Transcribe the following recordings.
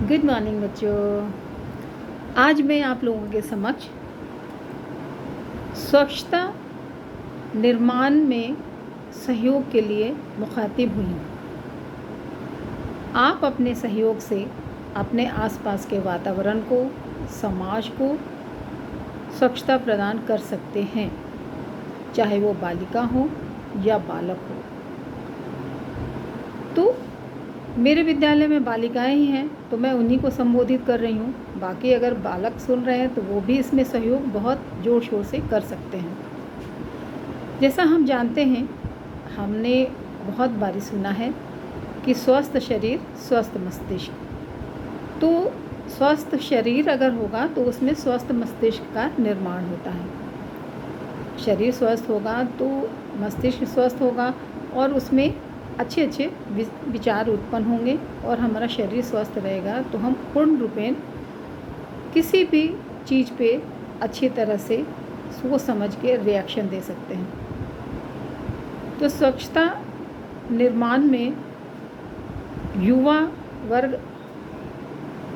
Good morning बच्चों। आज मैं आप लोगों के समक्ष स्वच्छता निर्माण में सहयोग के लिए मुखातिब हुई हूँ। आप अपने सहयोग से अपने आसपास के वातावरण को, समाज को स्वच्छता प्रदान कर सकते हैं, चाहे वो बालिका हो या बालक हो। तो मेरे विद्यालय में बालिकाएं ही हैं, तो मैं उन्हीं को संबोधित कर रही हूँ। बाकी अगर बालक सुन रहे हैं तो वो भी इसमें सहयोग बहुत ज़ोर शोर से कर सकते हैं। जैसा हम जानते हैं, हमने बहुत बारी सुना है कि स्वस्थ शरीर स्वस्थ मस्तिष्क। तो स्वस्थ शरीर अगर होगा तो उसमें स्वस्थ मस्तिष्क का निर्माण होता है। शरीर स्वस्थ होगा तो मस्तिष्क स्वस्थ होगा और उसमें अच्छे अच्छे विचार उत्पन्न होंगे, और हमारा शरीर स्वस्थ रहेगा तो हम पूर्ण रूपेण किसी भी चीज़ पे अच्छी तरह से सोच समझ के रिएक्शन दे सकते हैं। तो स्वच्छता निर्माण में युवा वर्ग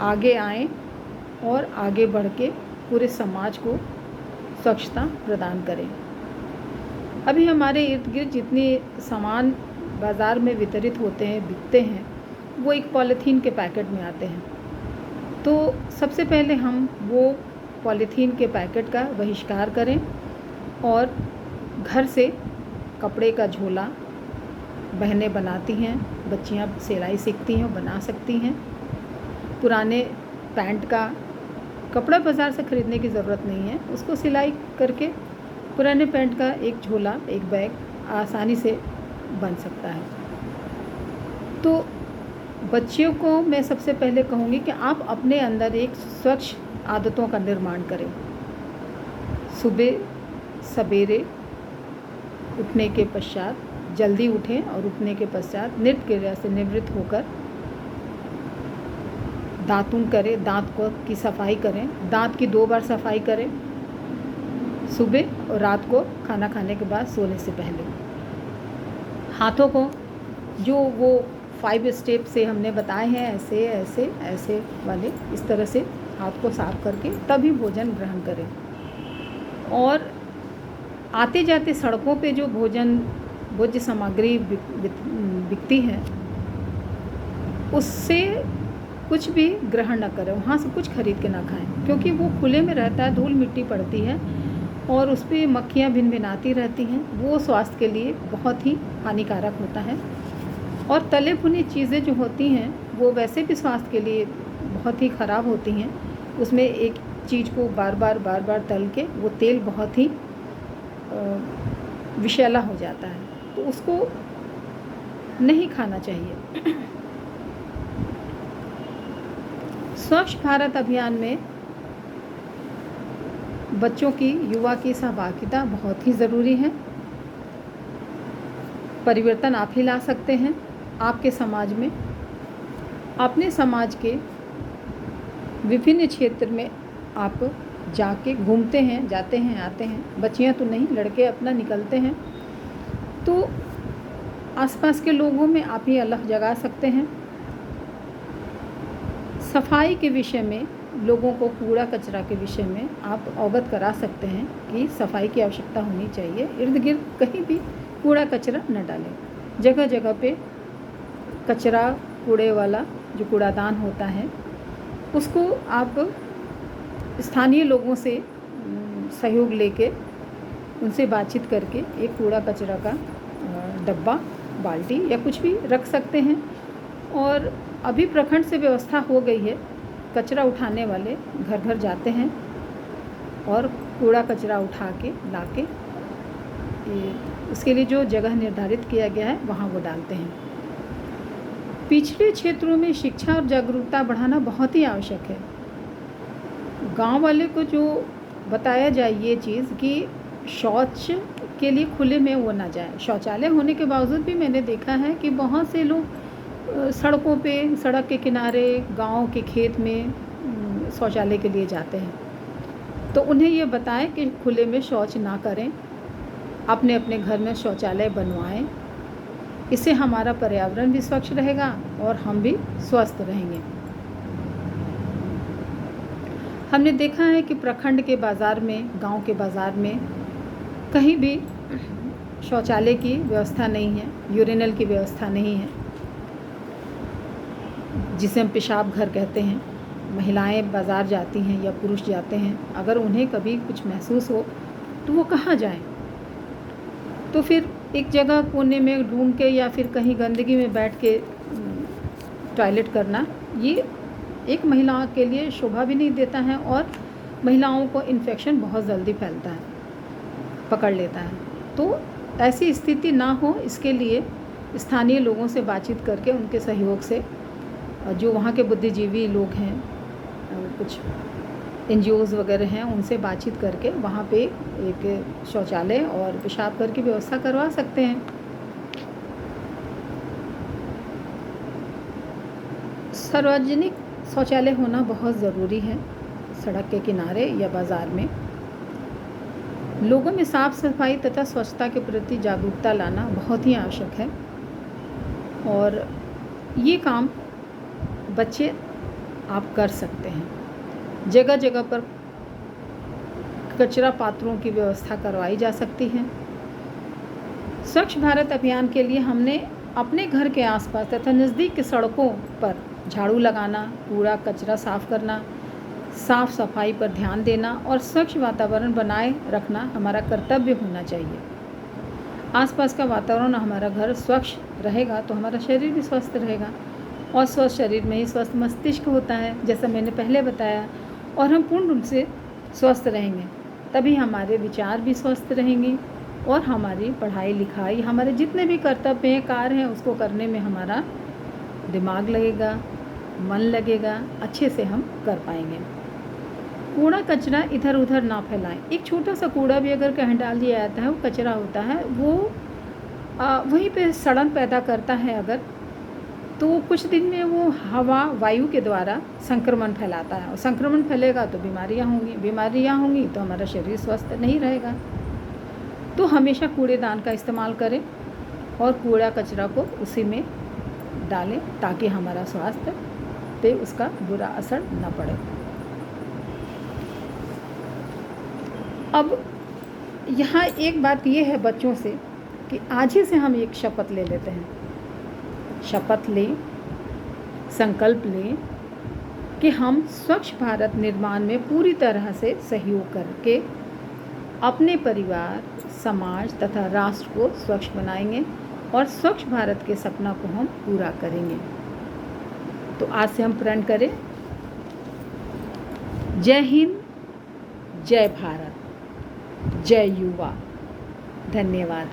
आगे आए और आगे बढ़ के पूरे समाज को स्वच्छता प्रदान करें। अभी हमारे इर्द गिर्द जितने सामान बाज़ार में वितरित होते हैं, बिकते हैं, वो एक पॉलीथीन के पैकेट में आते हैं। तो सबसे पहले हम वो पॉलीथीन के पैकेट का बहिष्कार करें और घर से कपड़े का झोला बहनें बनाती हैं, बच्चियां सिलाई सीखती हैं, बना सकती हैं। पुराने पैंट का कपड़ा बाज़ार से ख़रीदने की ज़रूरत नहीं है, उसको सिलाई करके पुराने पैंट का एक झोला, एक बैग आसानी से बन सकता है। तो बच्चियों को मैं सबसे पहले कहूँगी कि आप अपने अंदर एक स्वच्छ आदतों का निर्माण करें। सुबह सवेरे उठने के पश्चात जल्दी उठें और उठने के पश्चात नित्य क्रिया से निवृत्त होकर दातुन करें, दांत को की सफाई करें। दांत की 2 बार सफाई करें, सुबह और रात को खाना खाने के बाद सोने से पहले। हाथों को जो वो 5 स्टेप से हमने बताए हैं, ऐसे ऐसे ऐसे वाले, इस तरह से हाथ को साफ करके तभी भोजन ग्रहण करें। और आते जाते सड़कों पे जो भोज्य सामग्री बिकती है, उससे कुछ भी ग्रहण न करें, वहाँ से कुछ खरीद के ना खाएं, क्योंकि वो खुले में रहता है, धूल मिट्टी पड़ती है और उस पर मक्खियाँ भिनभिनाती रहती हैं। वो स्वास्थ्य के लिए बहुत ही हानिकारक होता है। और तले भुनी चीज़ें जो होती हैं वो वैसे भी स्वास्थ्य के लिए बहुत ही ख़राब होती हैं। उसमें एक चीज़ को बार बार तल के वो तेल बहुत ही विषैला हो जाता है, तो उसको नहीं खाना चाहिए। स्वच्छ भारत अभियान में बच्चों की, युवा की सहभागिता बहुत ही ज़रूरी है। परिवर्तन आप ही ला सकते हैं आपके समाज में। अपने समाज के विभिन्न क्षेत्र में आप जाके घूमते हैं, जाते हैं, आते हैं। बच्चियां तो नहीं, लड़के अपना निकलते हैं, तो आसपास के लोगों में आप ही अलख जगा सकते हैं। सफाई के विषय में लोगों को, कूड़ा कचरा के विषय में आप अवगत करा सकते हैं कि सफाई की आवश्यकता होनी चाहिए। इर्द गिर्द कहीं भी कूड़ा कचरा न डालें। जगह जगह पे कचरा कूड़े वाला जो कूड़ादान होता है, उसको आप स्थानीय लोगों से सहयोग लेके, उनसे बातचीत करके एक कूड़ा कचरा का डब्बा, बाल्टी या कुछ भी रख सकते हैं। और अभी प्रखंड से व्यवस्था हो गई है, कचरा उठाने वाले घर घर जाते हैं और कूड़ा कचरा उठा के ला के उसके लिए जो जगह निर्धारित किया गया है वहाँ वो डालते हैं। पिछड़े क्षेत्रों में शिक्षा और जागरूकता बढ़ाना बहुत ही आवश्यक है। गांव वाले को जो बताया जाए ये चीज़ कि शौच के लिए खुले में वो ना जाए। शौचालय होने के बावजूद भी मैंने देखा है कि बहुत से लोग सड़कों पे, सड़क के किनारे, गांव के खेत में शौचालय के लिए जाते हैं। तो उन्हें ये बताएं कि खुले में शौच ना करें, अपने अपने घर में शौचालय बनवाएं। इससे हमारा पर्यावरण भी स्वच्छ रहेगा और हम भी स्वस्थ रहेंगे। हमने देखा है कि प्रखंड के बाज़ार में, गांव के बाज़ार में कहीं भी शौचालय की व्यवस्था नहीं है, यूरिनल की व्यवस्था नहीं है, जिसे हम पेशाब घर कहते हैं। महिलाएं बाज़ार जाती हैं या पुरुष जाते हैं, अगर उन्हें कभी कुछ महसूस हो तो वो कहाँ जाएं? तो फिर एक जगह कोने में ढूंढ के या फिर कहीं गंदगी में बैठ के टॉयलेट करना, ये एक महिला के लिए शोभा भी नहीं देता है और महिलाओं को इन्फेक्शन बहुत जल्दी फैलता है, पकड़ लेता है। तो ऐसी स्थिति ना हो, इसके लिए स्थानीय लोगों से बातचीत करके, उनके सहयोग से, जो वहाँ के बुद्धिजीवी लोग हैं, कुछ NGOs वगैरह हैं, उनसे बातचीत करके वहाँ पे एक शौचालय और पेशाब घर की व्यवस्था करवा सकते हैं। सार्वजनिक शौचालय होना बहुत ज़रूरी है। सड़क के किनारे या बाज़ार में लोगों में साफ़ सफाई तथा स्वच्छता के प्रति जागरूकता लाना बहुत ही आवश्यक है और ये काम बच्चे आप कर सकते हैं। जगह जगह पर कचरा पात्रों की व्यवस्था करवाई जा सकती है। स्वच्छ भारत अभियान के लिए हमने अपने घर के आसपास तथा नज़दीक के सड़कों पर झाड़ू लगाना, कूड़ा कचरा साफ़ करना, साफ़ सफाई पर ध्यान देना और स्वच्छ वातावरण बनाए रखना हमारा कर्तव्य होना चाहिए। आसपास का वातावरण, हमारा घर स्वच्छ रहेगा तो हमारा शरीर भी स्वस्थ रहेगा और स्वस्थ शरीर में ही स्वस्थ मस्तिष्क होता है, जैसा मैंने पहले बताया, और हम पूर्ण रूप से स्वस्थ रहेंगे तभी हमारे विचार भी स्वस्थ रहेंगे और हमारी पढ़ाई लिखाई, हमारे जितने भी कर्तव्य हैं, कार्य हैं, उसको करने में हमारा दिमाग लगेगा, मन लगेगा, अच्छे से हम कर पाएंगे। कूड़ा कचरा इधर उधर ना फैलाएं। एक छोटा सा कूड़ा भी अगर कहीं डाल दिया जाता है, वो कचरा होता है, वो वहीं पे सड़न पैदा करता है अगर, तो कुछ दिन में वो हवा वायु के द्वारा संक्रमण फैलाता है और संक्रमण फैलेगा तो बीमारियाँ होंगी तो हमारा शरीर स्वस्थ नहीं रहेगा। तो हमेशा कूड़ेदान का इस्तेमाल करें और कूड़ा कचरा को उसी में डालें ताकि हमारा स्वास्थ्य पे उसका बुरा असर न पड़े। अब यहाँ एक बात ये है बच्चों से कि आज ही से हम एक शपथ ले लेते हैं, शपथ लें, संकल्प लें कि हम स्वच्छ भारत निर्माण में पूरी तरह से सहयोग करके अपने परिवार, समाज तथा राष्ट्र को स्वच्छ बनाएंगे और स्वच्छ भारत के सपना को हम पूरा करेंगे। तो आज से हम प्रण करें, जय हिंद, जय भारत, जय युवा। धन्यवाद।